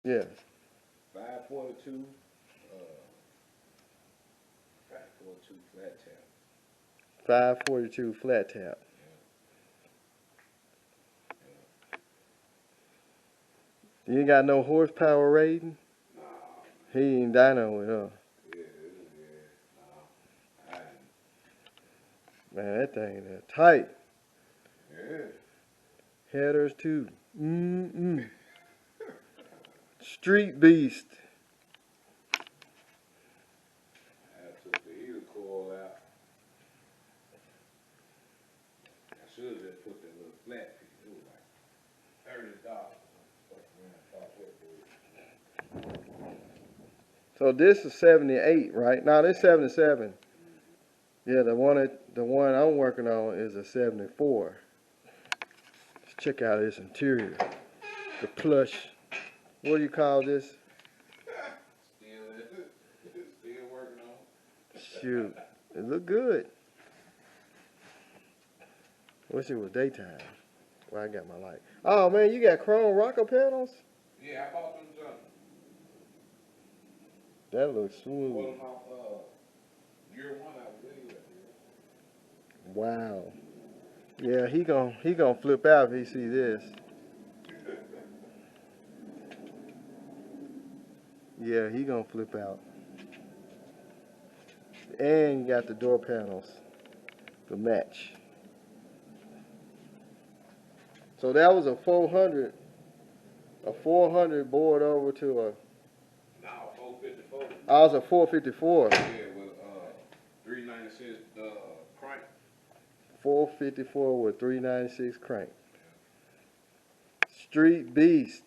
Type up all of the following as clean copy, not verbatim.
Yes. 542, 542 flat tap. 542 flat tap. You ain't got no horsepower rating? Nah, He ain't dyno with her. yeah, nah, Man, that thing is tight. yeah. Headers too. Street beast. I took the heater coil out. I should have just put that little flat piece. It was like $30. So this is 78, right? No, this 77. Yeah, the one I'm working on is a 74. Let's check out this interior. The plush. What do you call this? Still working on. Shoot, it look good. Wish it was daytime. Well, I got my light. Oh man, you got chrome rocker panels? Yeah, I bought them something. That looks smooth. One of my year one, I believe. Wow. Yeah, he gon' flip out if he see this. Yeah, he gonna flip out. And you got the door panels to match. So that was a 400 board over to a. No, 454. I was a 454. Yeah, with 396 crank. 454 with 396 crank. Street beast.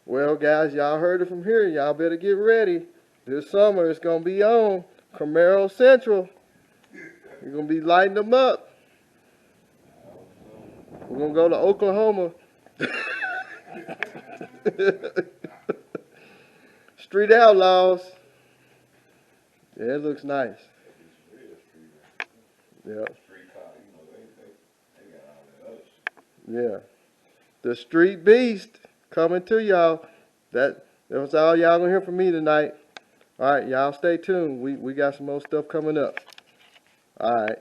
Well, guys, y'all heard it from here. Y'all better get ready. This summer it's gonna be on Camaro Central. We're gonna be lighting them up. We're gonna go to Oklahoma. Street Outlaws. Yeah, it looks nice. Yeah. Yeah. The Street Beast coming to y'all. That was all y'all gonna hear from me tonight. All right, y'all stay tuned. We got some more stuff coming up. All right.